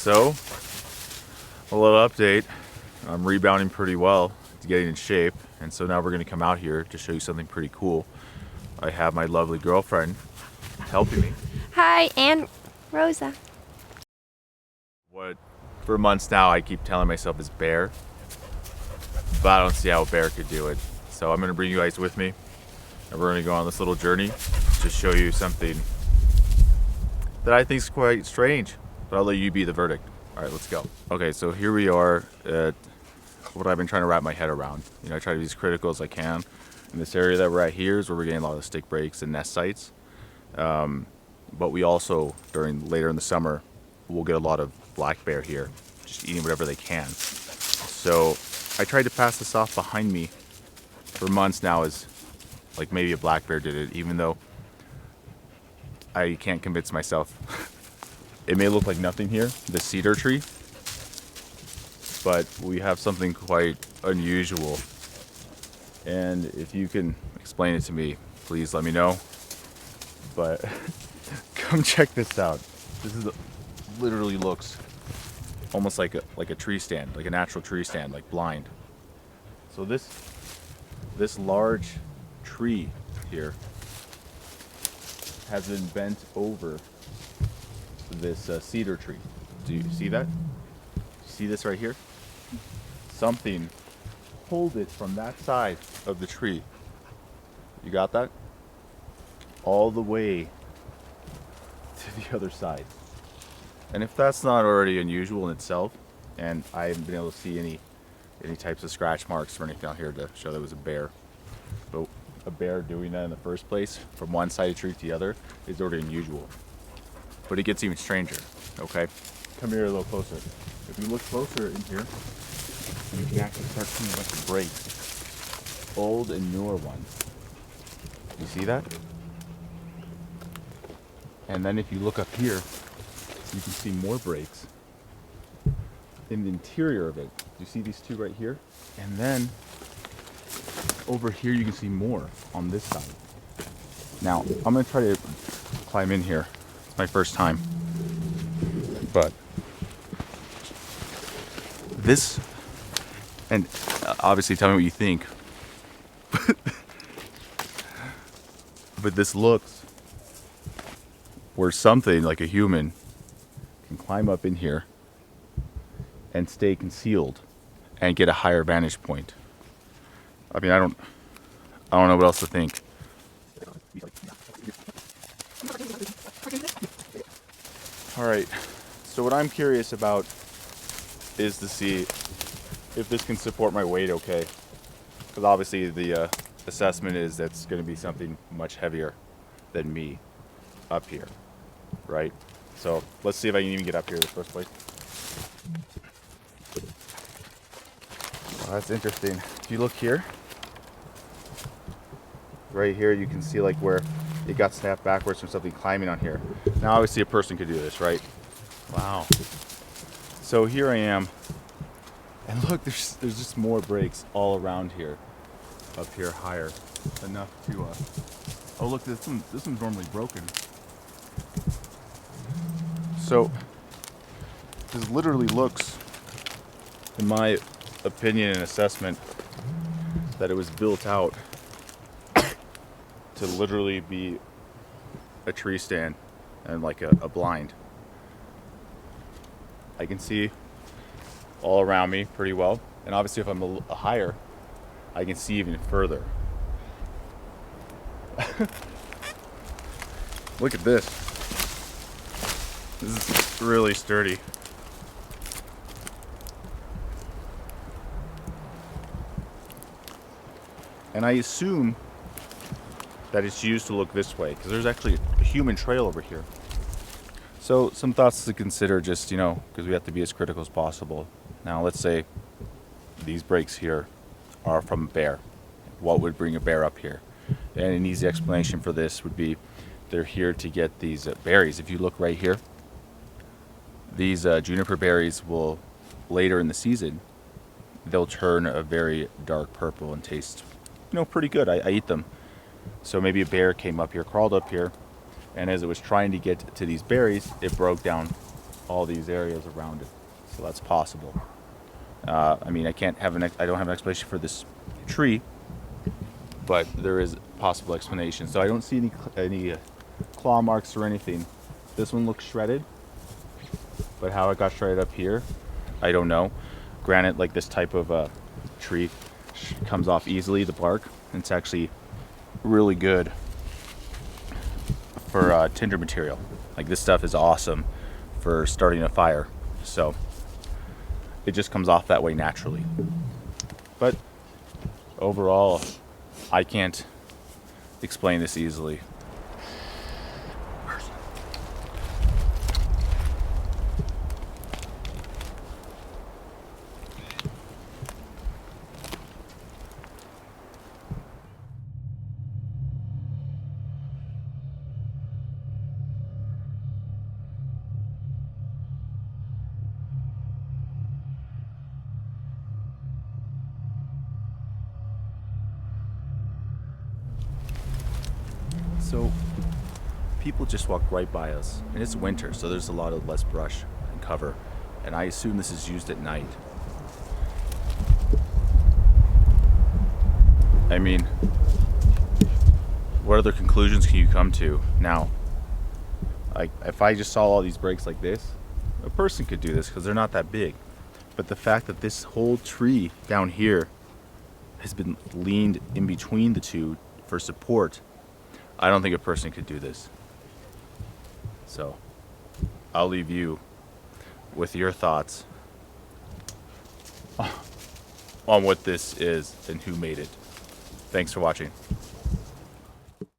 So, a little update. I'm rebounding pretty well, getting in shape, and so now we're going to come out here to show you something pretty cool. I have my lovely girlfriend helping me. Hi, and Rosa. What, for months now, I keep telling myself is bear, but I don't see how a bear could do it. So I'm going to bring you guys with me, and we're going to go on this little journey to show you something that I think is quite strange, but I'll let you be the verdict. All right, let's go. Okay, so here we are at what I've been trying to wrap my head around. I try to be as critical as I can. In this area that we're at here is where we're getting a lot of stick breaks and nest sites. But we also, later in the summer, we'll get a lot of black bear here, just eating whatever they can. So I tried to pass this off behind me for months now as like maybe a black bear did it, even though I can't convince myself. It may look like nothing here, the cedar tree, but we have something quite unusual. And if you can explain it to me, please let me know. But come check this out. This is literally looks almost like a tree stand, like a natural tree stand, like blind. So this large tree here has been bent over this cedar tree. Do you see that? See this right here? Something pulled it from that side of the tree. You got that? All the way to the other side. And if that's not already unusual in itself, and I haven't been able to see any types of scratch marks or anything out here to show that it was a bear, but a bear doing that in the first place from one side of the tree to the other is already unusual. But it gets even stranger. Okay, come here a little closer. If you look closer in here, you can actually start seeing a bunch of breaks, old and newer ones. You see that? And then if you look up here, you can see more breaks in the interior of it. You see these two right here? And then over here you can see more on this side. Now, I'm gonna try to climb in here. It's my first time. But this, and obviously tell me what you think, but this looks where something like a human can climb up in here and stay concealed and get a higher vantage point. I mean, I don't know what else to think. All right, so what I'm curious about is to see if this can support my weight okay. Because obviously the assessment is that's going to be something much heavier than me up here, right? So let's see if I can even get up here in the first place. Well, that's interesting. If you look here, right here, you can see like where it got snapped backwards from something climbing on here. Now obviously a person could do this, right? Wow. So here I am, and look, there's just more breaks all around here, up here higher, enough to oh look, this one's normally broken. So this literally looks, in my opinion and assessment, that it was built out to literally be a tree stand and like a blind. I can see all around me pretty well, and obviously if I'm a higher, I can see even further. Look at this. This is really sturdy. And I assume that it's used to look this way, because there's actually a human trail over here. So some thoughts to consider, just, because we have to be as critical as possible. Now let's say these breaks here are from a bear. What would bring a bear up here? And an easy explanation for this would be they're here to get these berries. If you look right here, these juniper berries will, later in the season, they'll turn a very dark purple and taste, pretty good. I eat them. So maybe a bear came up here, crawled up here, and as it was trying to get to these berries, it broke down all these areas around it. So that's possible. I mean, I don't have an explanation for this tree, but there is a possible explanation. So I don't see any claw marks or anything. This one looks shredded, but how it got shredded up here, I don't know. Granted, like this type of tree comes off easily, the bark, and it's actually really good for tinder material. Like this stuff is awesome for starting a fire. So it just comes off that way naturally. But overall, I can't explain this easily. So people just walk right by us, and it's winter, so there's a lot of less brush and cover, and I assume this is used at night. I mean, what other conclusions can you come to now? Like, if I just saw all these breaks like this, a person could do this because they're not that big. But the fact that this whole tree down here has been leaned in between the two for support, I don't think a person could do this. So I'll leave you with your thoughts on what this is and who made it. Thanks for watching.